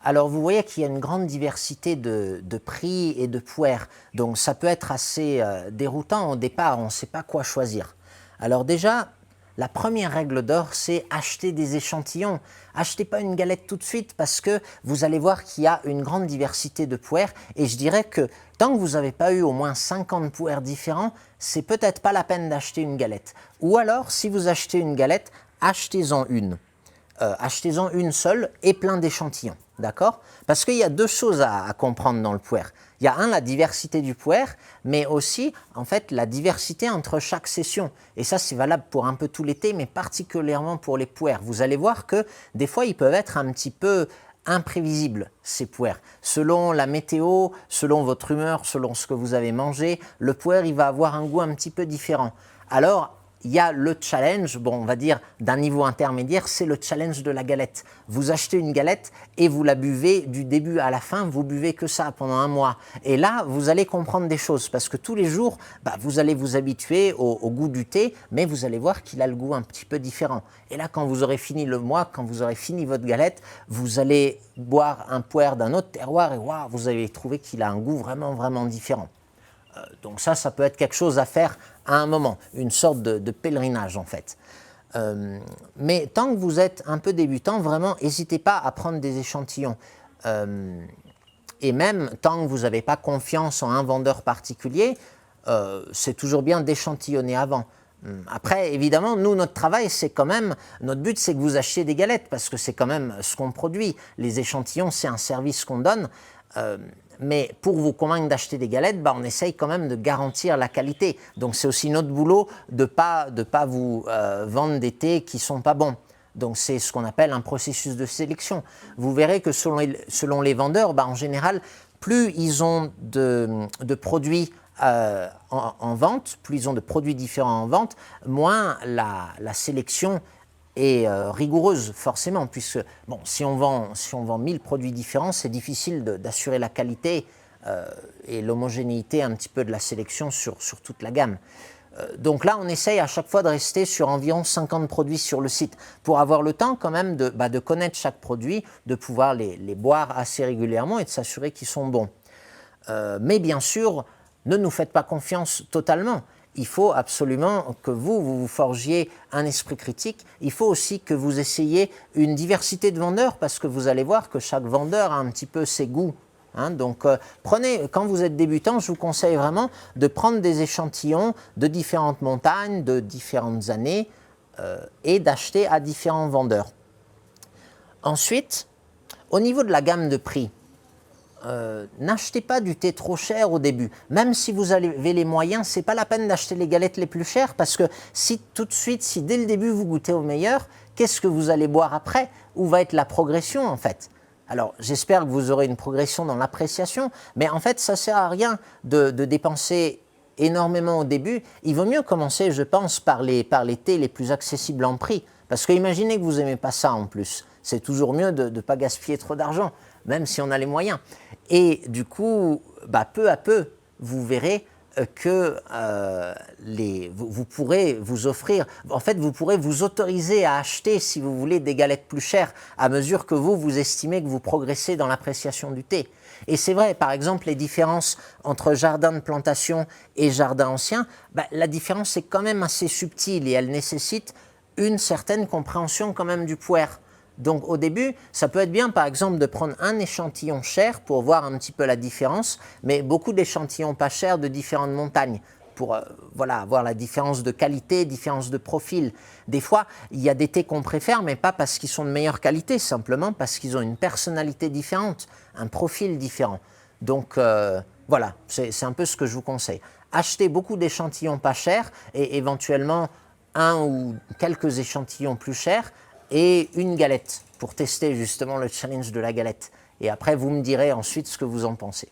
Alors vous voyez qu'il y a une grande diversité de prix et de puers, donc ça peut être assez déroutant au départ, on ne sait pas quoi choisir. Alors déjà, la première règle d'or, c'est acheter des échantillons. Achetez pas une galette tout de suite parce que vous allez voir qu'il y a une grande diversité de puers et je dirais que tant que vous n'avez pas eu au moins 50 puers différents, c'est peut-être pas la peine d'acheter une galette. Ou alors, si vous achetez une galette, achetez-en une. Achetez-en une seule et plein d'échantillons, d'accord? Parce qu'il y a deux choses à comprendre dans le puer. Il y a la diversité du puer, mais aussi, en fait, la diversité entre chaque session. Et ça, c'est valable pour un peu tout l'été, mais particulièrement pour les puers. Vous allez voir que des fois, ils peuvent être un petit peu imprévisibles, ces puers. Selon la météo, selon votre humeur, selon ce que vous avez mangé, le puer, il va avoir un goût un petit peu différent. Alors, il y a le challenge, bon, on va dire d'un niveau intermédiaire, c'est le challenge de la galette. Vous achetez une galette et vous la buvez du début à la fin, vous buvez que ça pendant un mois. Et là, vous allez comprendre des choses parce que tous les jours, vous allez vous habituer au goût du thé, mais vous allez voir qu'il a le goût un petit peu différent. Et là, quand vous aurez fini le mois, quand vous aurez fini votre galette, vous allez boire un puer d'un autre terroir et waouh, vous allez trouver qu'il a un goût vraiment, vraiment différent. Donc ça peut être quelque chose à faire à un moment, une sorte de pèlerinage en fait. Mais tant que vous êtes un peu débutant, vraiment, n'hésitez pas à prendre des échantillons. Et même tant que vous n'avez pas confiance en un vendeur particulier, c'est toujours bien d'échantillonner avant. Après, évidemment, nous, notre travail, c'est quand même, notre but, c'est que vous achetiez des galettes, parce que c'est quand même ce qu'on produit. Les échantillons, c'est un service qu'on donne. Mais pour vous convaincre d'acheter des galettes, on essaye quand même de garantir la qualité. Donc c'est aussi notre boulot de ne pas vous vendre des thés qui ne sont pas bons. Donc c'est ce qu'on appelle un processus de sélection. Vous verrez que selon les vendeurs, en général, plus ils ont de produits en vente, plus ils ont de produits différents en vente, moins la sélection est rigoureuse forcément, puisque si on vend 1000 produits différents, c'est difficile d'assurer la qualité et l'homogénéité un petit peu de la sélection sur toute la gamme. Donc là, on essaye à chaque fois de rester sur environ 50 produits sur le site pour avoir le temps quand même de connaître chaque produit, de pouvoir les boire assez régulièrement et de s'assurer qu'ils sont bons. Mais bien sûr, ne nous faites pas confiance totalement. Il faut absolument que vous forgiez un esprit critique. Il faut aussi que vous essayiez une diversité de vendeurs parce que vous allez voir que chaque vendeur a un petit peu ses goûts. Donc quand vous êtes débutant, je vous conseille vraiment de prendre des échantillons de différentes montagnes, de différentes années et d'acheter à différents vendeurs. Ensuite, au niveau de la gamme de prix, n'achetez pas du thé trop cher au début. Même si vous avez les moyens, ce n'est pas la peine d'acheter les galettes les plus chères parce que si dès le début vous goûtez au meilleur, qu'est-ce que vous allez boire après? Où va être la progression en fait? Alors j'espère que vous aurez une progression dans l'appréciation, mais en fait ça ne sert à rien de dépenser énormément au début. Il vaut mieux commencer, je pense, par les thés les plus accessibles en prix. Parce que imaginez que vous n'aimez pas ça en plus. C'est toujours mieux de ne pas gaspiller trop d'argent, même si on a les moyens. Et du coup, peu à peu, vous verrez que vous pourrez vous offrir, en fait, vous pourrez vous autoriser à acheter, si vous voulez, des galettes plus chères à mesure que vous estimez que vous progressez dans l'appréciation du thé. Et c'est vrai, par exemple, les différences entre jardin de plantation et jardin ancien, la différence est quand même assez subtile et elle nécessite une certaine compréhension quand même du puer. Donc au début, ça peut être bien par exemple de prendre un échantillon cher pour voir un petit peu la différence, mais beaucoup d'échantillons pas chers de différentes montagnes pour voir la différence de qualité, différence de profil. Des fois, il y a des thés qu'on préfère, mais pas parce qu'ils sont de meilleure qualité, simplement parce qu'ils ont une personnalité différente, un profil différent. Donc voilà, c'est un peu ce que je vous conseille. Achetez beaucoup d'échantillons pas chers et éventuellement un ou quelques échantillons plus chers, et une galette pour tester justement le challenge de la galette. Et après, vous me direz ensuite ce que vous en pensez.